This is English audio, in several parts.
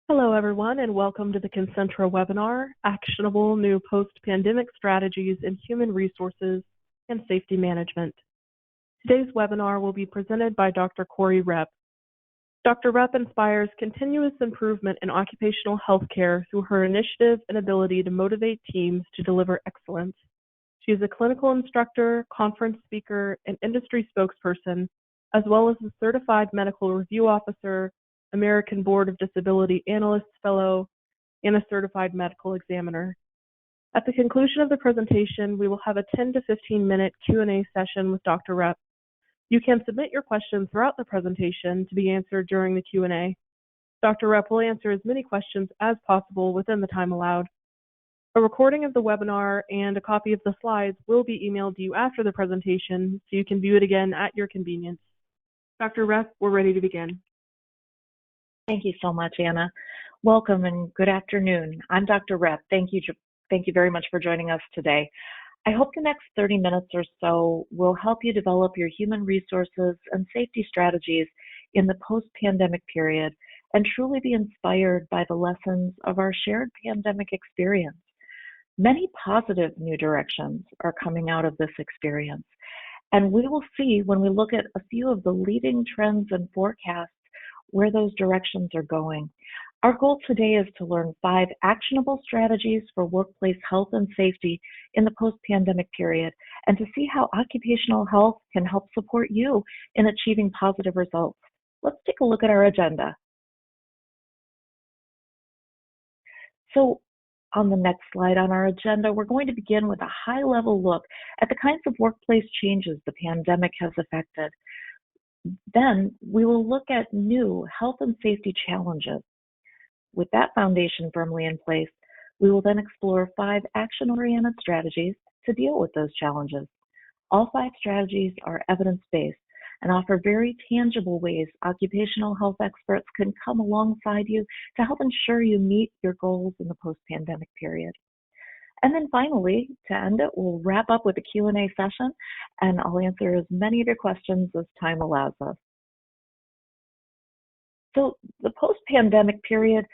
Hello, everyone, and welcome to the Concentra webinar, Actionable New Post-Pandemic Strategies in Human Resources and Safety Management. Today's webinar will be presented by Dr. Cori Repp. Dr. Repp inspires continuous improvement in occupational health care through her initiative and ability to motivate teams to deliver excellence. She is a clinical instructor, conference speaker, and industry spokesperson, as well as a certified medical review officer, American Board of Disability Analysts Fellow, and a certified medical examiner. At the conclusion of the presentation, we will have a 10 to 15-minute Q&A session with Dr. Repp. You can submit your questions throughout the presentation to be answered during the Q&A. Dr. Repp will answer as many questions as possible within the time allowed. A recording of the webinar and a copy of the slides will be emailed to you after the presentation, so you can view it again at your convenience. Dr. Repp, we're ready to begin. Thank you so much, Anna. Welcome and good afternoon. I'm Dr. Repp. Thank you very much for joining us today. I hope the next 30 minutes or so will help you develop your human resources and safety strategies in the post-pandemic period and truly be inspired by the lessons of our shared pandemic experience. Many positive new directions are coming out of this experience, and we will see when we look at a few of the leading trends and forecasts where those directions are going. Our goal today is to learn 5 actionable strategies for workplace health and safety in the post-pandemic period, and to see how occupational health can help support you in achieving positive results. Let's take a look at our agenda. So on the next slide on our agenda, we're going to begin with a high-level look at the kinds of workplace changes the pandemic has affected. Then we will look at new health and safety challenges. With that foundation firmly in place, we will then explore 5 action-oriented strategies to deal with those challenges. All 5 strategies are evidence-based and offer very tangible ways occupational health experts can come alongside you to help ensure you meet your goals in the post-pandemic period. And then finally, to end it, we'll wrap up with a Q&A session, and I'll answer as many of your questions as time allows us. So the post-pandemic period,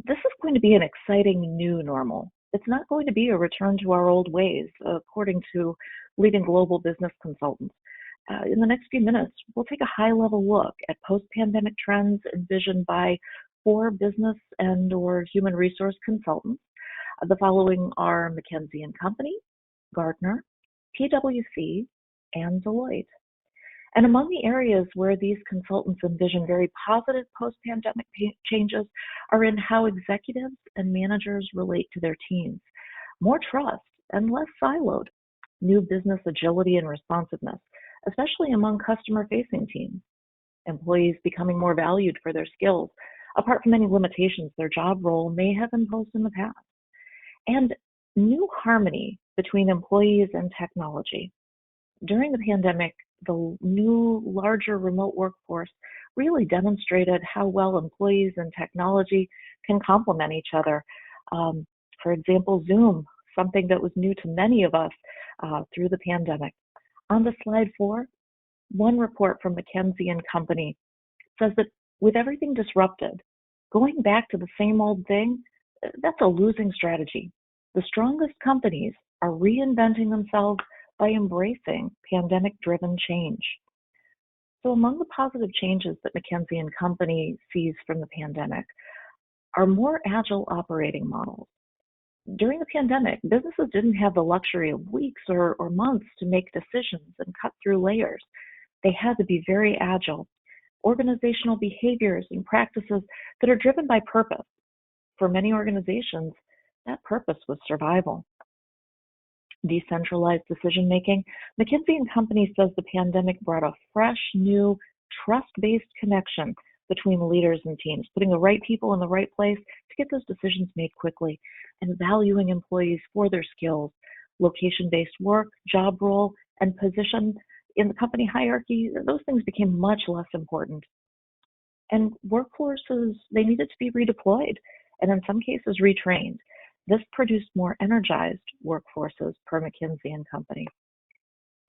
this is going to be an exciting new normal. It's not going to be a return to our old ways, according to leading global business consultants. In the next few minutes, we'll take a high-level look at post-pandemic trends envisioned by 4 business and/or human resource consultants. The following are McKinsey & Company, Gartner, PwC, and Deloitte. And among the areas where these consultants envision very positive post-pandemic changes are in how executives and managers relate to their teams, more trust and less siloed, new business agility and responsiveness, especially among customer-facing teams, employees becoming more valued for their skills, apart from any limitations their job role may have imposed in the past, and new harmony between employees and technology. During the pandemic, the new, larger remote workforce really demonstrated how well employees and technology can complement each other. For example, Zoom, something that was new to many of us through the pandemic. On the slide 4, one report from McKinsey & Company says that with everything disrupted, going back to the same old thing, that's a losing strategy. The strongest companies are reinventing themselves by embracing pandemic-driven change. So among the positive changes that McKinsey & Company sees from the pandemic are more agile operating models. During the pandemic, businesses didn't have the luxury of weeks or months to make decisions and cut through layers. They had to be very agile. Organizational behaviors and practices that are driven by purpose. For many organizations, that purpose was survival. Decentralized decision-making, McKinsey & Company says the pandemic brought a fresh, new, trust-based connection between leaders and teams, putting the right people in the right place to get those decisions made quickly, and valuing employees for their skills, location-based work, job role, and position in the company hierarchy. Those things became much less important. And workforces, they needed to be redeployed, and in some cases retrained. This produced more energized workforces per McKinsey & Company.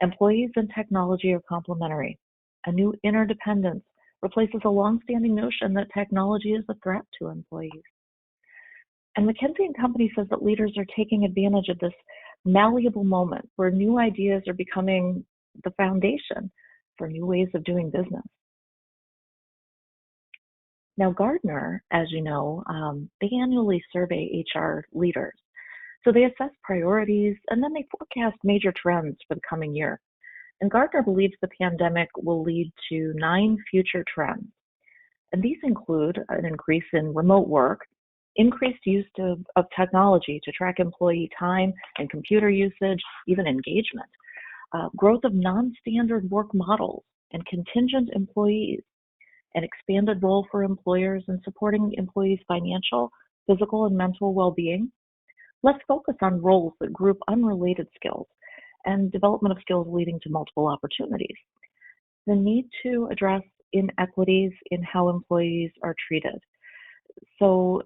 Employees and technology are complementary. A new interdependence replaces a long-standing notion that technology is a threat to employees. And McKinsey & Company says that leaders are taking advantage of this malleable moment where new ideas are becoming the foundation for new ways of doing business. Now, Gartner, as you know, they annually survey HR leaders. So they assess priorities and then they forecast major trends for the coming year. And Gartner believes the pandemic will lead to 9 future trends. And these include an increase in remote work, increased use of technology to track employee time and computer usage, even engagement, growth of non-standard work models and contingent employees, an expanded role for employers in supporting employees' financial, physical, and mental well-being. Let's focus on roles that group unrelated skills and development of skills leading to multiple opportunities. The need to address inequities in how employees are treated. So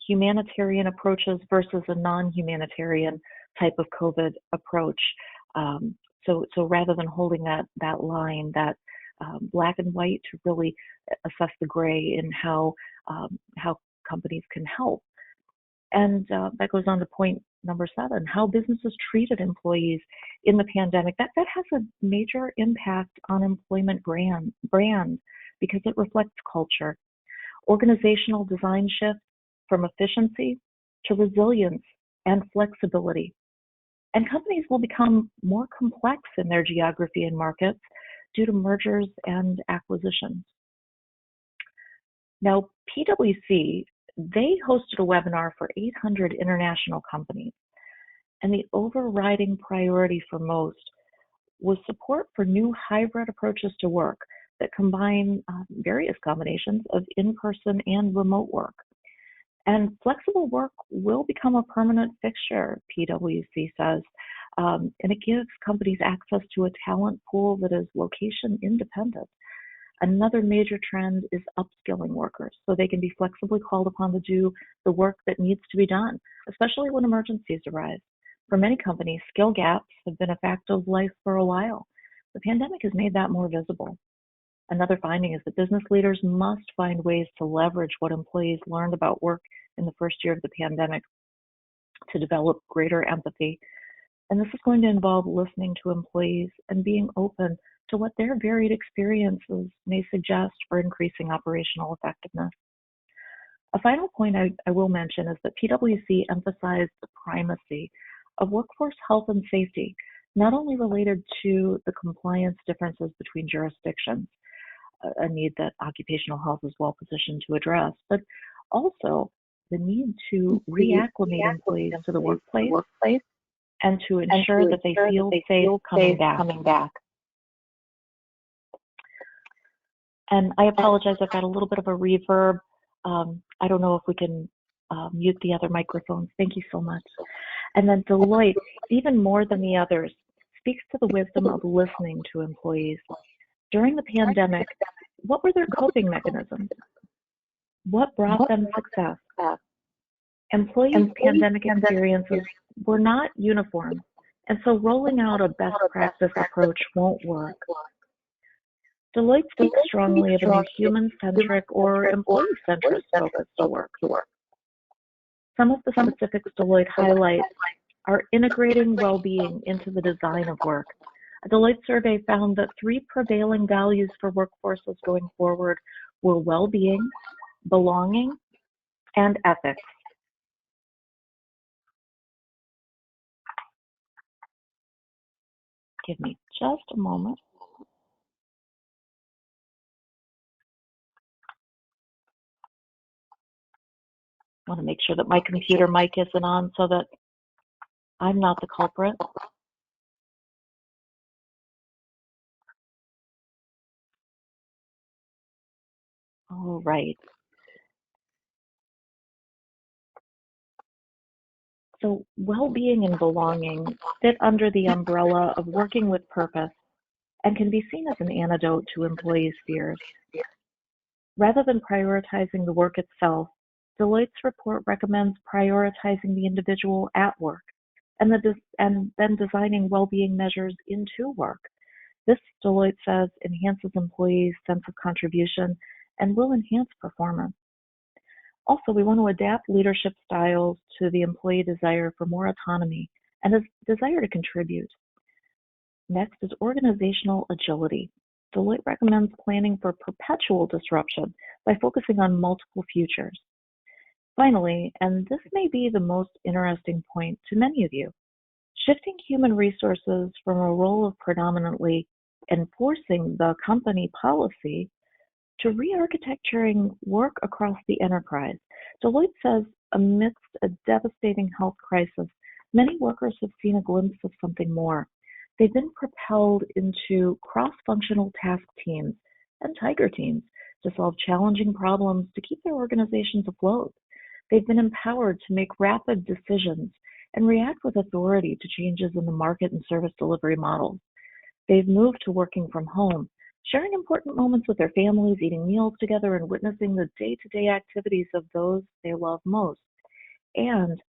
humanitarian approaches versus a non-humanitarian type of COVID approach. So rather than holding that line, that black and white, to really assess the gray in how companies can help. And that goes on to point number 7, how businesses treated employees in the pandemic. That has a major impact on employment brand because it reflects culture. Organizational design shift from efficiency to resilience and flexibility. And companies will become more complex in their geography and markets due to mergers and acquisitions. Now, PwC, they hosted a webinar for 800 international companies. And the overriding priority for most was support for new hybrid approaches to work that combine various combinations of in-person and remote work. And flexible work will become a permanent fixture, PwC says, and it gives companies access to a talent pool that is location independent. Another major trend is upskilling workers so they can be flexibly called upon to do the work that needs to be done, especially when emergencies arise. For many companies, skill gaps have been a fact of life for a while. The pandemic has made that more visible. Another finding is that business leaders must find ways to leverage what employees learned about work in the first year of the pandemic to develop greater empathy. And this is going to involve listening to employees and being open to what their varied experiences may suggest for increasing operational effectiveness. A final point I will mention is that PwC emphasized the primacy of workforce health and safety, not only related to the compliance differences between jurisdictions, a need that occupational health is well positioned to address, but also the need to reacclimate employees to the workplace and to ensure that they feel safe coming back. And I apologize, I've got a little bit of a reverb. I don't know if we can mute the other microphones. Thank you so much. And then Deloitte, even more than the others, speaks to the wisdom of listening to employees. During the pandemic, what were their coping mechanisms? What brought them success? Employees' pandemic experiences were not uniform, and so rolling out a best practice approach won't work. Deloitte speaks strongly of a new human-centric or employee-centric focus to work. Some of the specifics Deloitte highlights are integrating well-being into the design of work. A Deloitte survey found that 3 prevailing values for workforces going forward were well-being, belonging, and ethics. Give me just a moment. I want to make sure that my computer mic isn't on so that I'm not the culprit. All right. So well-being and belonging fit under the umbrella of working with purpose and can be seen as an antidote to employees' fears. Rather than prioritizing the work itself, Deloitte's report recommends prioritizing the individual at work and then designing well-being measures into work. This, Deloitte says, enhances employees' sense of contribution and will enhance performance. Also, we want to adapt leadership styles to the employee desire for more autonomy and a desire to contribute. Next is organizational agility. Deloitte recommends planning for perpetual disruption by focusing on multiple futures. Finally, and this may be the most interesting point to many of you, shifting human resources from a role of predominantly enforcing the company policy to re-architecturing work across the enterprise. Deloitte says amidst a devastating health crisis, many workers have seen a glimpse of something more. They've been propelled into cross-functional task teams and tiger teams to solve challenging problems to keep their organizations afloat. They've been empowered to make rapid decisions and react with authority to changes in the market and service delivery models. They've moved to working from home, sharing important moments with their families, eating meals together, and witnessing the day-to-day activities of those they love most. And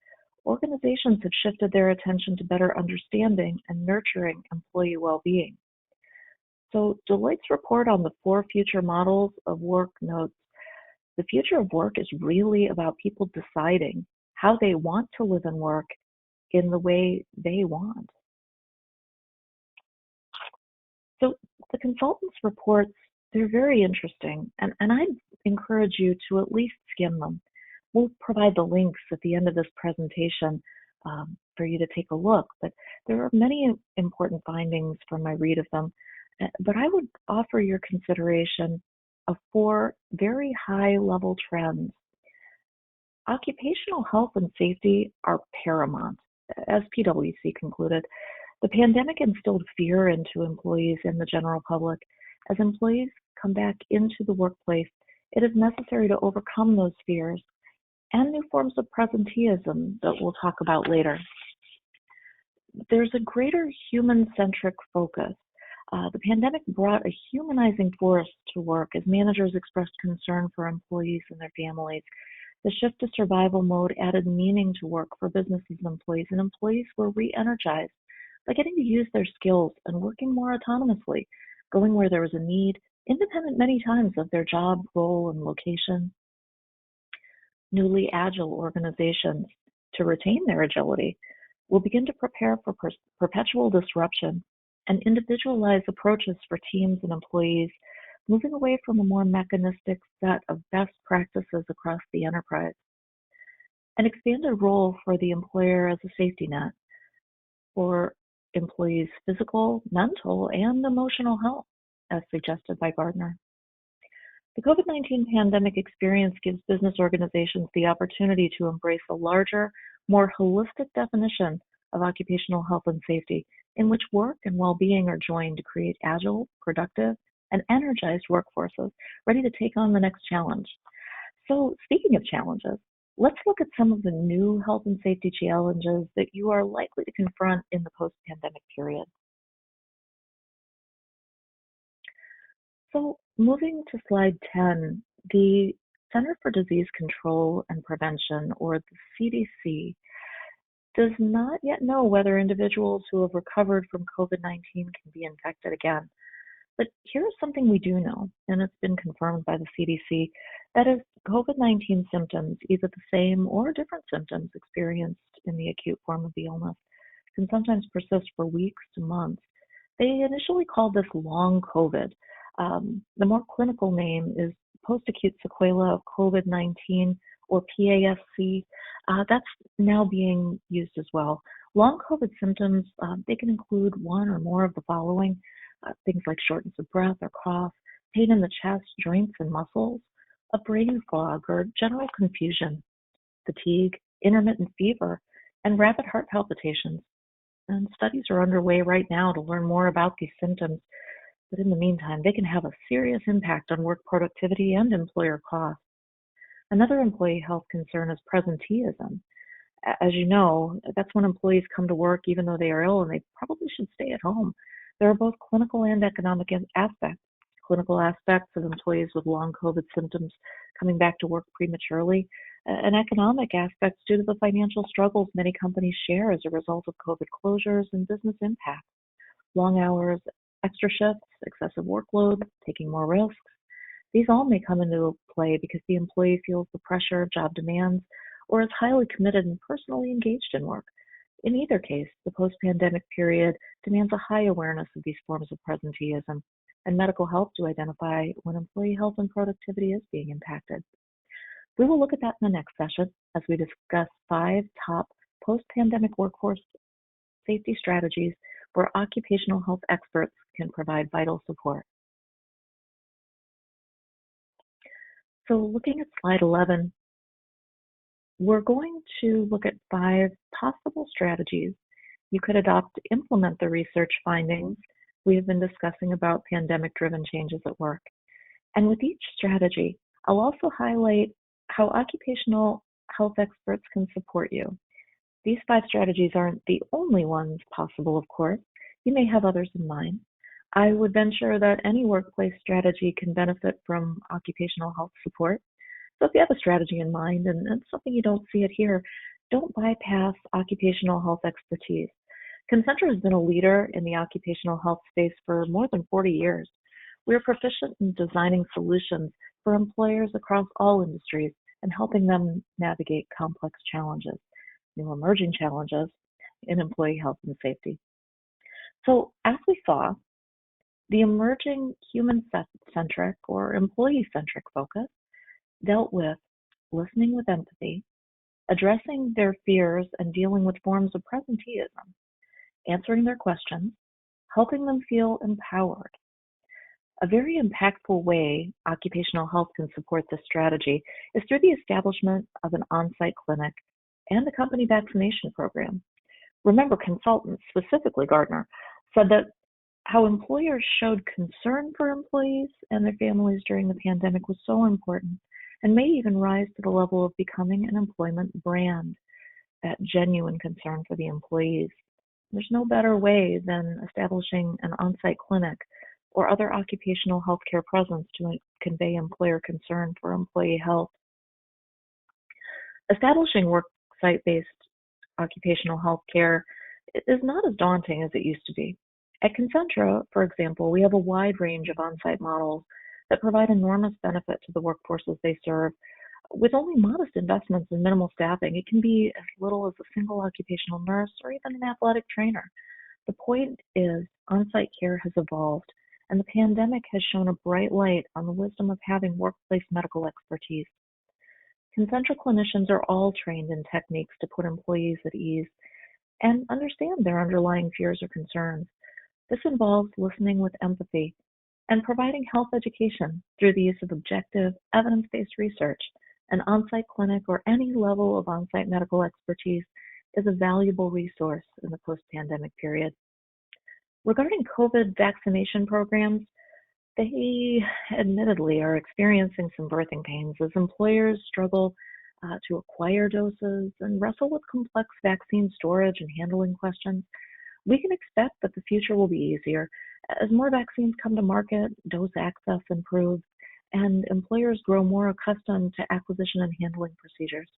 organizations have shifted their attention to better understanding and nurturing employee well-being. So Deloitte's report on the 4 future models of work notes, the future of work is really about people deciding how they want to live and work in the way they want. So the consultants' reports, they're very interesting, and I'd encourage you to at least skim them. We'll provide the links at the end of this presentation for you to take a look, but there are many important findings from my read of them. But I would offer your consideration of 4 very high-level trends. Occupational health and safety are paramount, as PwC concluded. The pandemic instilled fear into employees and the general public. As employees come back into the workplace, it is necessary to overcome those fears and new forms of presenteeism that we'll talk about later. There's a greater human-centric focus. The pandemic brought a humanizing force to work as managers expressed concern for employees and their families. The shift to survival mode added meaning to work for businesses and employees were re-energized by getting to use their skills and working more autonomously, going where there was a need, independent many times of their job, role, and location. Newly agile organizations, to retain their agility, will begin to prepare for perpetual disruption and individualize approaches for teams and employees, moving away from a more mechanistic set of best practices across the enterprise. An expanded role for the employer as a safety net for employees' physical, mental, and emotional health, as suggested by Gardner. The COVID-19 pandemic experience gives business organizations the opportunity to embrace a larger, more holistic definition of occupational health and safety, in which work and well-being are joined to create agile, productive, and energized workforces ready to take on the next challenge. So, speaking of challenges, let's look at some of the new health and safety challenges that you are likely to confront in the post-pandemic period. So, moving to slide 10, the Center for Disease Control and Prevention, or the CDC, does not yet know whether individuals who have recovered from COVID-19 can be infected again. But here's something we do know, and it's been confirmed by the CDC, that is, COVID-19 symptoms, either the same or different symptoms experienced in the acute form of the illness, can sometimes persist for weeks to months. They initially called this long COVID. The more clinical name is post-acute sequela of COVID-19, or PASC. That's now being used as well. Long COVID symptoms, they can include one or more of the following, things like shortness of breath or cough, pain in the chest, joints, and muscles, a brain fog or general confusion, fatigue, intermittent fever, and rapid heart palpitations. And studies are underway right now to learn more about these symptoms, but in the meantime, they can have a serious impact on work productivity and employer costs. Another employee health concern is presenteeism. As you know, that's when employees come to work even though they are ill and they probably should stay at home. There are both clinical and economic aspects. Clinical aspects of employees with long COVID symptoms coming back to work prematurely, and economic aspects due to the financial struggles many companies share as a result of COVID closures and business impacts. Long hours, extra shifts, excessive workload, taking more risks. These all may come into play because the employee feels the pressure of job demands or is highly committed and personally engaged in work. In either case, the post-pandemic period demands a high awareness of these forms of presenteeism and medical help to identify when employee health and productivity is being impacted. We will look at that in the next session as we discuss 5 top post-pandemic workforce safety strategies where occupational health experts can provide vital support. So looking at slide 11, we're going to look at 5 possible strategies you could adopt to implement the research findings we have been discussing about pandemic-driven changes at work. And with each strategy, I'll also highlight how occupational health experts can support you. These 5 strategies aren't the only ones possible, of course. You may have others in mind. I would venture that any workplace strategy can benefit from occupational health support. So if you have a strategy in mind and it's something you don't see it here, don't bypass occupational health expertise. Concentra has been a leader in the occupational health space for more than 40 years. We're proficient in designing solutions for employers across all industries and helping them navigate complex challenges, new emerging challenges in employee health and safety. So as we saw, the emerging human-centric or employee-centric focus dealt with listening with empathy, addressing their fears and dealing with forms of presenteeism, answering their questions, helping them feel empowered. A very impactful way occupational health can support this strategy is through the establishment of an on-site clinic and a company vaccination program. Remember, consultants, specifically Gardner, said that how employers showed concern for employees and their families during the pandemic was so important and may even rise to the level of becoming an employment brand, that genuine concern for the employees. There's no better way than establishing an on-site clinic or other occupational healthcare presence to convey employer concern for employee health. Establishing work-site-based occupational health care is not as daunting as it used to be. At Concentra, for example, we have a wide range of on-site models that provide enormous benefit to the workforces they serve. With only modest investments and minimal staffing, it can be as little as a single occupational nurse or even an athletic trainer. The point is, on-site care has evolved, and the pandemic has shown a bright light on the wisdom of having workplace medical expertise. Concentra clinicians are all trained in techniques to put employees at ease and understand their underlying fears or concerns. This involves listening with empathy and providing health education through the use of objective, evidence-based research. An on-site clinic or any level of on-site medical expertise is a valuable resource in the post-pandemic period. Regarding COVID vaccination programs, they admittedly are experiencing some birthing pains as employers struggle to acquire doses and wrestle with complex vaccine storage and handling questions. We can expect that the future will be easier as more vaccines come to market, dose access improves, and employers grow more accustomed to acquisition and handling procedures.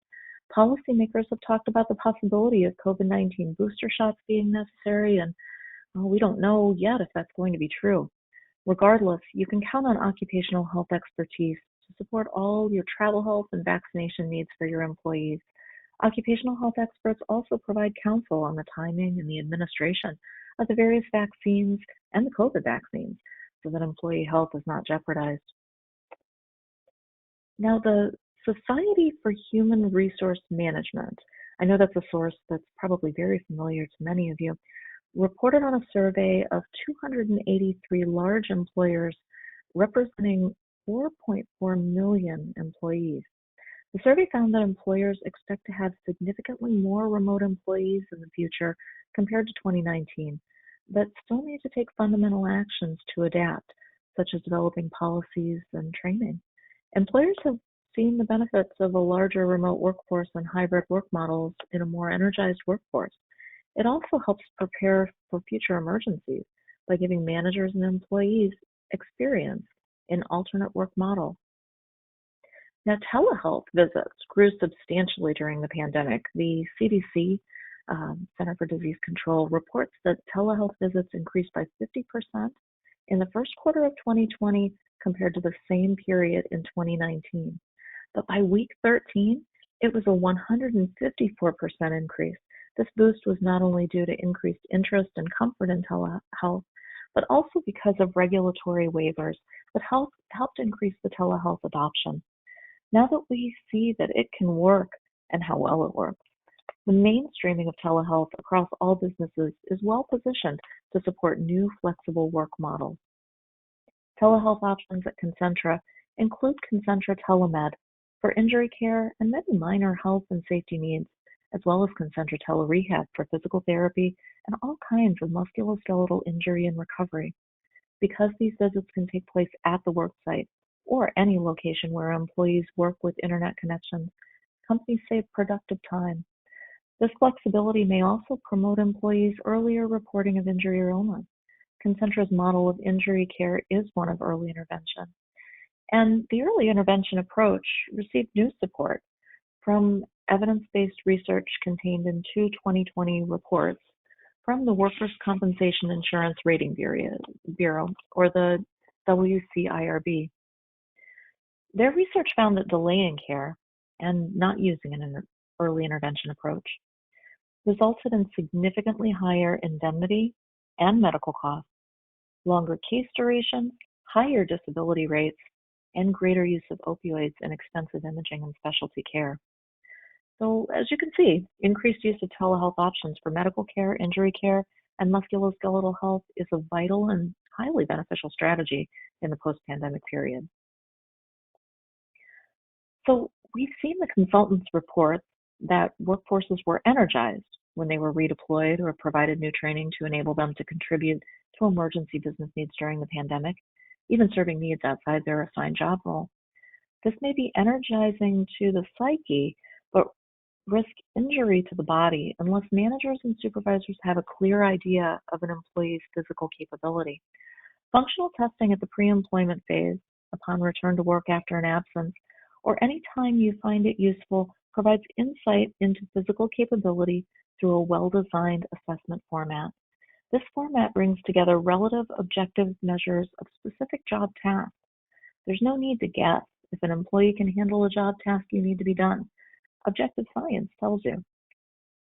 Policymakers have talked about the possibility of COVID-19 booster shots being necessary, and we don't know yet if that's going to be true. Regardless, you can count on occupational health expertise to support all your travel health and vaccination needs for your employees. Occupational health experts also provide counsel on the timing and the administration of the various vaccines and the COVID vaccines so that employee health is not jeopardized. Now, the Society for Human Resource Management, I know that's a source that's probably very familiar to many of you, reported on a survey of 283 large employers representing 4.4 million employees. The survey found that employers expect to have significantly more remote employees in the future compared to 2019, but still need to take fundamental actions to adapt, such as developing policies and training. Employers have seen the benefits of a larger remote workforce and hybrid work models in a more energized workforce. It also helps prepare for future emergencies by giving managers and employees experience in alternate work models. Now, telehealth visits grew substantially during the pandemic. The CDC, Center for Disease Control, reports that telehealth visits increased by 50% in the first quarter of 2020 compared to the same period in 2019. But by week 13, it was a 154% increase. This boost was not only due to increased interest and comfort in telehealth, but also because of regulatory waivers that helped increase the telehealth adoption. Now that we see that it can work and how well it works, the mainstreaming of telehealth across all businesses is well positioned to support new flexible work models. Telehealth options at Concentra include Concentra Telemed for injury care and many minor health and safety needs, as well as Concentra Telerehab for physical therapy and all kinds of musculoskeletal injury and recovery. Because these visits can take place at the work site or any location where employees work with internet connections, companies save productive time. This flexibility may also promote employees' earlier reporting of injury or illness. Concentra's model of injury care is one of early intervention. And the early intervention approach received new support from evidence-based research contained in two 2020 reports from the Workers' Compensation Insurance Rating Bureau, or the WCIRB. Their research found that delaying care and not using an early intervention approach resulted in significantly higher indemnity and medical costs, longer case durations, higher disability rates, and greater use of opioids in extensive imaging and specialty care. So, as you can see, increased use of telehealth options for medical care, injury care, and musculoskeletal health is a vital and highly beneficial strategy in the post-pandemic period. So, we've seen the consultants report that workforces were energized when they were redeployed or provided new training to enable them to contribute to emergency business needs during the pandemic, even serving needs outside their assigned job role. This may be energizing to the psyche, but risk injury to the body unless managers and supervisors have a clear idea of an employee's physical capability. Functional testing at the pre-employment phase, upon return to work after an absence, or any time you find it useful, provides insight into physical capability through a well-designed assessment format. This format brings together relative objective measures of specific job tasks. There's no need to guess if an employee can handle a job task you need to be done. Objective science tells you.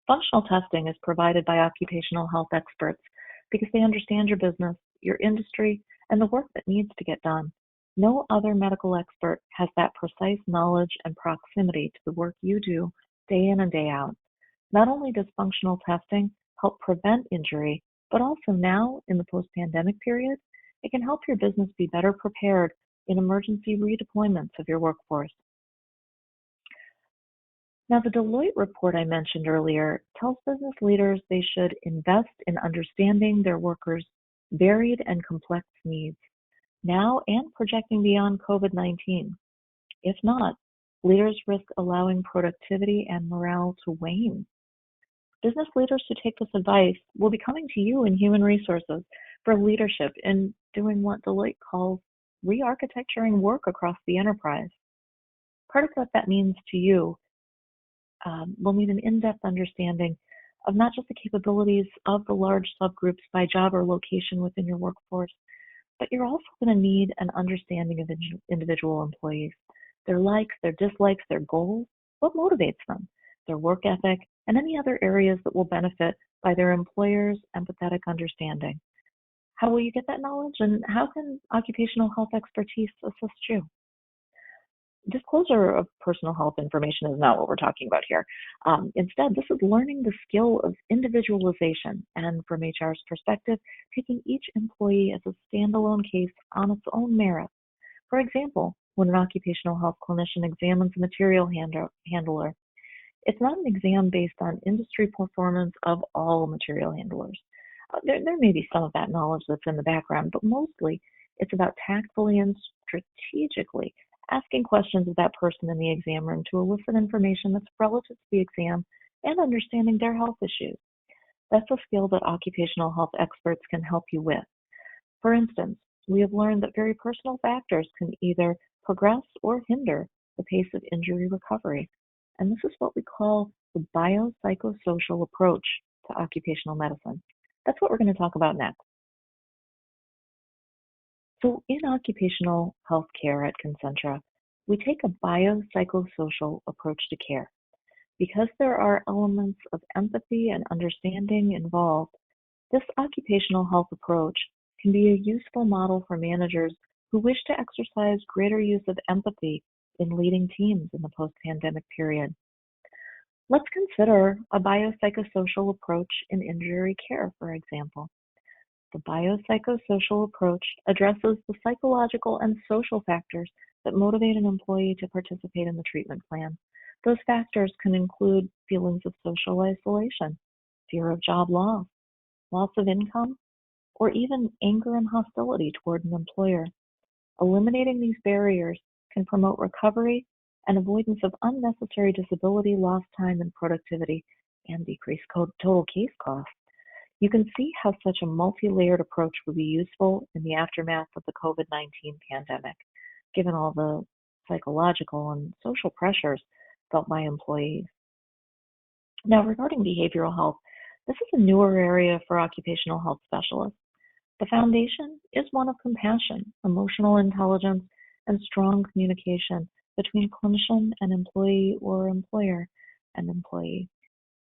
Functional testing is provided by occupational health experts because they understand your business, your industry, and the work that needs to get done. No other medical expert has that precise knowledge and proximity to the work you do day in and day out. Not only does functional testing help prevent injury, but also now in the post-pandemic period, it can help your business be better prepared in emergency redeployments of your workforce. Now, the Deloitte report I mentioned earlier tells business leaders they should invest in understanding their workers' varied and complex needs, now and projecting beyond COVID-19. If not, leaders risk allowing productivity and morale to wane. Business leaders who take this advice will be coming to you in human resources for leadership in doing what Deloitte calls re-architecturing work across the enterprise. Part of what that means to you will need an in-depth understanding of not just the capabilities of the large subgroups by job or location within your workforce, but you're also going to need an understanding of individual employees, their likes, their dislikes, their goals, what motivates them, their work ethic, and any other areas that will benefit by their employer's empathetic understanding. How will you get that knowledge, and how can occupational health expertise assist you? Disclosure of personal health information is not what we're talking about here. Instead, this is learning the skill of individualization and, from HR's perspective, taking each employee as a standalone case on its own merit. For example, when an occupational health clinician examines a material handler, it's not an exam based on industry performance of all material handlers. There may be some of that knowledge that's in the background, but mostly it's about tactfully and strategically asking questions of that person in the exam room to elicit information that's relative to the exam and understanding their health issues. That's a skill that occupational health experts can help you with. For instance, we have learned that very personal factors can either progress or hinder the pace of injury recovery. And this is what we call the biopsychosocial approach to occupational medicine. That's what we're going to talk about next. So in occupational health care at Concentra, we take a biopsychosocial approach to care. Because there are elements of empathy and understanding involved, this occupational health approach can be a useful model for managers who wish to exercise greater use of empathy in leading teams in the post-pandemic period. Let's consider a biopsychosocial approach in injury care, for example. The biopsychosocial approach addresses the psychological and social factors that motivate an employee to participate in the treatment plan. Those factors can include feelings of social isolation, fear of job loss, loss of income, or even anger and hostility toward an employer. Eliminating these barriers can promote recovery and avoidance of unnecessary disability, lost time, and productivity, and decrease total case costs. You can see how such a multi-layered approach would be useful in the aftermath of the COVID-19 pandemic, given all the psychological and social pressures felt by employees. Now, regarding behavioral health, this is a newer area for occupational health specialists. The foundation is one of compassion, emotional intelligence, and strong communication between clinician and employee or employer and employee.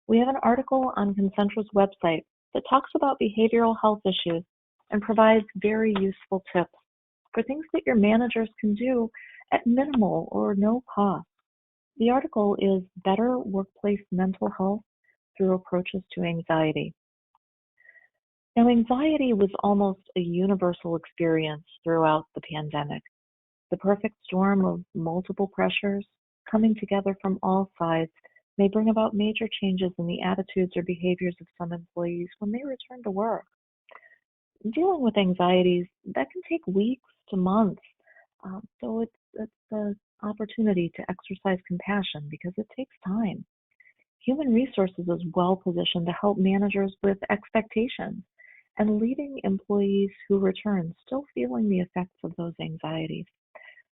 We have an article on Concentra's website that talks about behavioral health issues and provides very useful tips for things that your managers can do at minimal or no cost. The article is Better Workplace Mental Health Through Approaches to Anxiety. Now, anxiety was almost a universal experience throughout the pandemic. The perfect storm of multiple pressures coming together from all sides may bring about major changes in the attitudes or behaviors of some employees when they return to work. Dealing with anxieties, that can take weeks to months. So it's an opportunity to exercise compassion because it takes time. Human resources is well positioned to help managers with expectations and leading employees who return still feeling the effects of those anxieties.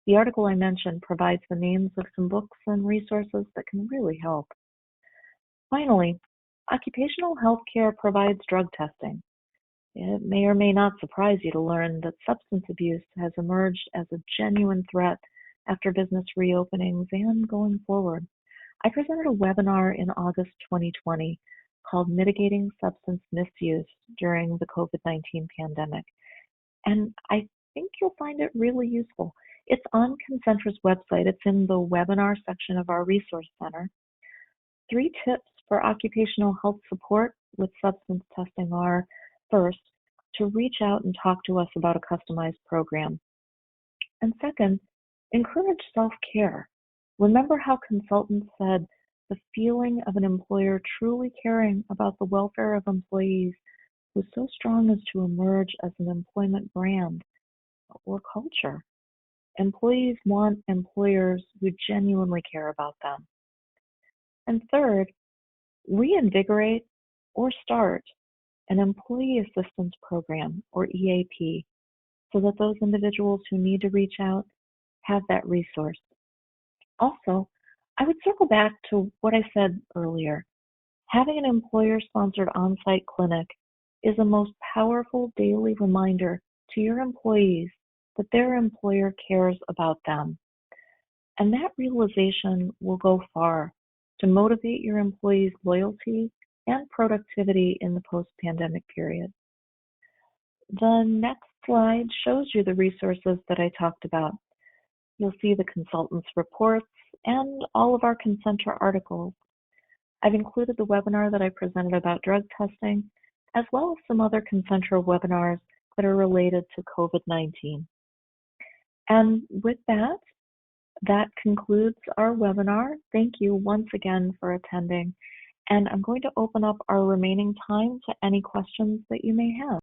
The article I mentioned provides the names of some books and resources that can really help. Finally, occupational health care provides drug testing. It may or may not surprise you to learn that substance abuse has emerged as a genuine threat after business reopenings and going forward. I presented a webinar in August 2020 called Mitigating Substance Misuse during the COVID-19 pandemic, and I think you'll find it really useful. It's on Concentra's website. It's in the webinar section of our resource center. 3 tips for occupational health support with substance testing are, first, to reach out and talk to us about a customized program. And second, encourage self-care. Remember how consultants said the feeling of an employer truly caring about the welfare of employees was so strong as to emerge as an employment brand or culture. Employees want employers who genuinely care about them. And third, reinvigorate or start an employee assistance program or EAP so that those individuals who need to reach out have that resource. Also, I would circle back to what I said earlier. Having an employer-sponsored on-site clinic is a most powerful daily reminder to your employees that their employer cares about them. And that realization will go far to motivate your employees' loyalty and productivity in the post-pandemic period. The next slide shows you the resources that I talked about. You'll see the consultants' reports and all of our Concentra articles. I've included the webinar that I presented about drug testing, as well as some other Concentra webinars that are related to COVID-19. And with that, that concludes our webinar. Thank you once again for attending. And I'm going to open up our remaining time to any questions that you may have.